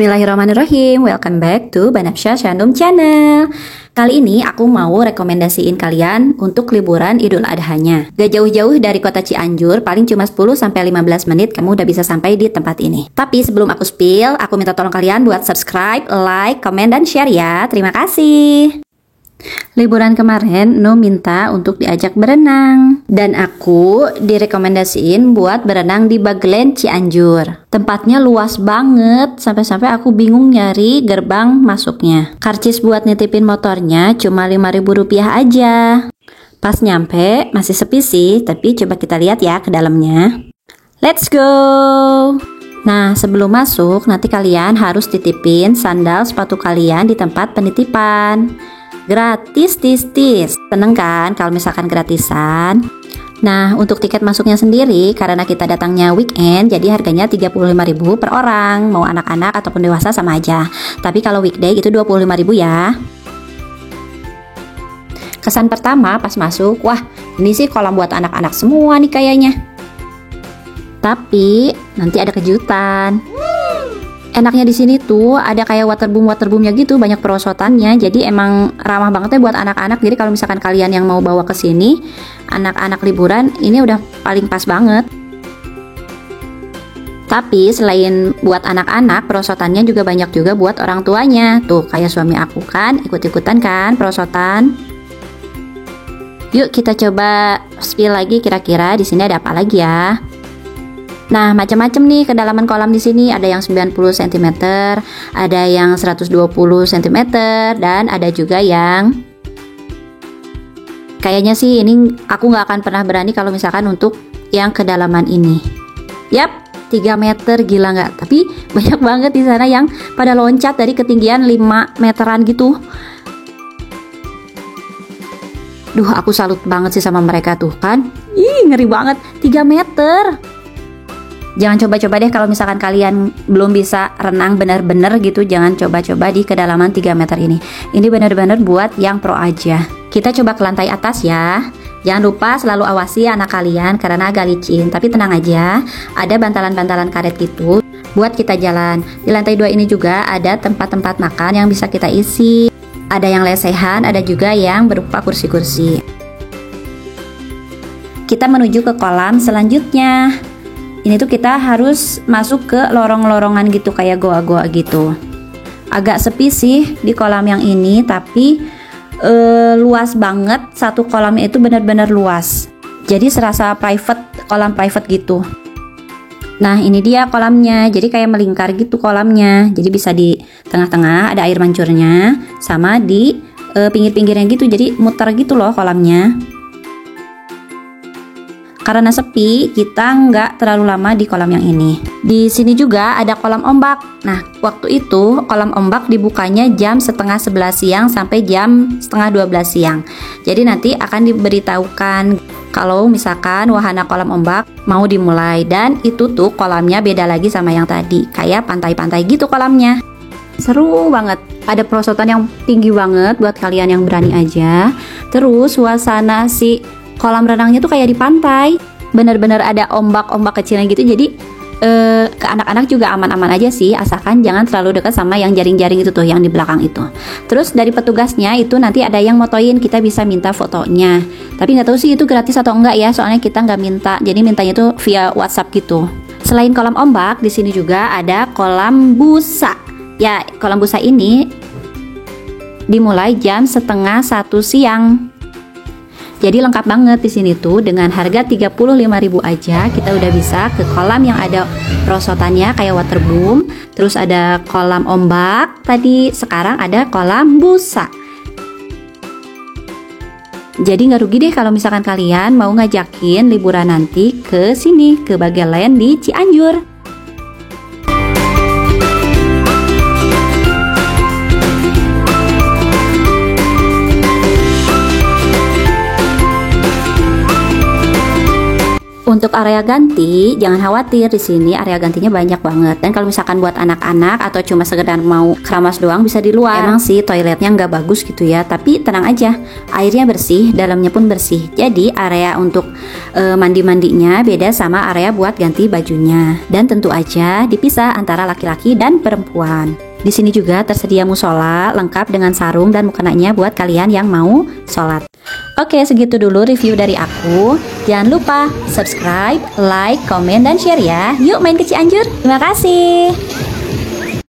Bismillahirrahmanirrahim, welcome back to Banapsya Shandom Channel. Kali ini aku mau rekomendasiin kalian untuk liburan Idul Adhanya. Gak jauh-jauh dari kota Cianjur, paling cuma 10-15 menit kamu udah bisa sampai di tempat ini. Tapi sebelum aku spill, aku minta tolong kalian buat subscribe, like, komen, dan share ya. Terima kasih. Liburan kemarin No minta untuk diajak berenang dan aku direkomendasiin buat berenang di Bagelen Cianjur. Tempatnya luas banget sampai-sampai aku bingung nyari gerbang masuknya. Karcis buat nitipin motornya cuma Rp5.000 aja. Pas nyampe masih sepi sih, tapi coba kita lihat ya ke dalamnya. Let's go. Nah, sebelum masuk nanti kalian harus titipin sandal sepatu kalian di tempat penitipan. Gratis, tis. Seneng kan kalau misalkan gratisan? Nah, untuk tiket masuknya sendiri, karena kita datangnya weekend, jadi harganya Rp35.000 per orang. Mau anak-anak ataupun dewasa sama aja. Tapi kalau weekday itu Rp25.000 ya. Kesan pertama pas masuk, wah ini sih kolam buat anak-anak semua nih kayaknya. Tapi nanti ada kejutan. Enaknya di sini tuh ada kayak waterboomnya gitu, banyak perosotannya. Jadi emang ramah banget ya buat anak-anak. Jadi kalau misalkan kalian yang mau bawa ke sini, anak-anak liburan, ini udah paling pas banget. Tapi selain buat anak-anak, perosotannya juga banyak juga buat orang tuanya. Tuh kayak suami aku kan, ikut-ikutan kan perosotan. Yuk kita coba spill lagi kira-kira di sini ada apa lagi ya. Nah, macam-macam nih kedalaman kolam di sini. Ada yang 90 cm, ada yang 120 cm, dan ada juga yang kayaknya sih ini aku nggak akan pernah berani kalau misalkan untuk yang kedalaman ini. Yap, 3 meter, gila nggak? Tapi banyak banget di sana yang pada loncat dari ketinggian 5 meteran gitu. Duh, aku salut banget sih sama mereka tuh kan. Ih, ngeri banget, 3 meter. Jangan coba-coba deh kalau misalkan kalian belum bisa renang benar-benar gitu, jangan coba-coba di kedalaman 3 meter ini. Ini benar-benar buat yang pro aja. Kita coba ke lantai atas ya. Jangan lupa selalu awasi anak kalian karena agak licin. Tapi tenang aja, ada bantalan-bantalan karet gitu buat kita jalan. Di lantai 2 ini juga ada tempat-tempat makan yang bisa kita isi. Ada yang lesehan, ada juga yang berupa kursi-kursi. Kita menuju ke kolam selanjutnya. Ini tuh kita harus masuk ke lorong-lorongan gitu, kayak goa-goa gitu. Agak sepi sih di kolam yang ini, tapi luas banget. Satu kolamnya itu benar-benar luas. Jadi serasa private, kolam private gitu. Nah, ini dia kolamnya. Jadi kayak melingkar gitu kolamnya. Jadi bisa di tengah-tengah ada air mancurnya, sama di pinggir-pinggirnya gitu. Jadi muter gitu loh kolamnya. Karena sepi, kita nggak terlalu lama di kolam yang ini. Di sini juga ada kolam ombak. Nah, waktu itu kolam ombak dibukanya jam setengah 11 siang sampai jam setengah 12 siang. Jadi nanti akan diberitahukan kalau misalkan wahana kolam ombak mau dimulai. Dan itu tuh kolamnya beda lagi sama yang tadi. Kayak pantai-pantai gitu kolamnya. Seru banget. Ada perosotan yang tinggi banget buat kalian yang berani aja. Terus suasana si kolam renangnya tuh kayak di pantai, bener-bener ada ombak-ombak kecilnya gitu. Jadi ke anak-anak juga aman-aman aja sih, asalkan jangan terlalu dekat sama yang jaring-jaring itu tuh yang di belakang itu. Terus dari petugasnya itu nanti ada yang motoin, kita bisa minta fotonya. Tapi nggak tahu sih itu gratis atau enggak ya, soalnya kita nggak minta. Jadi mintanya tuh via WhatsApp gitu. Selain kolam ombak, di sini juga ada kolam busa. Ya, kolam busa ini dimulai jam setengah 1 siang. Jadi lengkap banget di sini tuh, dengan harga Rp35.000 aja kita udah bisa ke kolam yang ada perosotannya kayak waterboom. Terus ada kolam ombak tadi, sekarang ada kolam busa. Jadi nggak rugi deh kalau misalkan kalian mau ngajakin liburan nanti ke sini, ke Bagelen di Cianjur. Untuk area ganti, jangan khawatir, di sini area gantinya banyak banget. Dan kalau misalkan buat anak-anak atau cuma sekedar mau keramas doang bisa di luar. Emang sih toiletnya nggak bagus gitu ya, tapi tenang aja, airnya bersih, dalamnya pun bersih. Jadi area untuk mandi-mandinya beda sama area buat ganti bajunya. Dan tentu aja dipisah antara laki-laki dan perempuan. Di sini juga tersedia musola lengkap dengan sarung dan mukenanya buat kalian yang mau sholat. Oke, segitu dulu review dari aku. Jangan lupa subscribe, like, komen, dan share ya. Yuk main ke Cianjur. Terima kasih.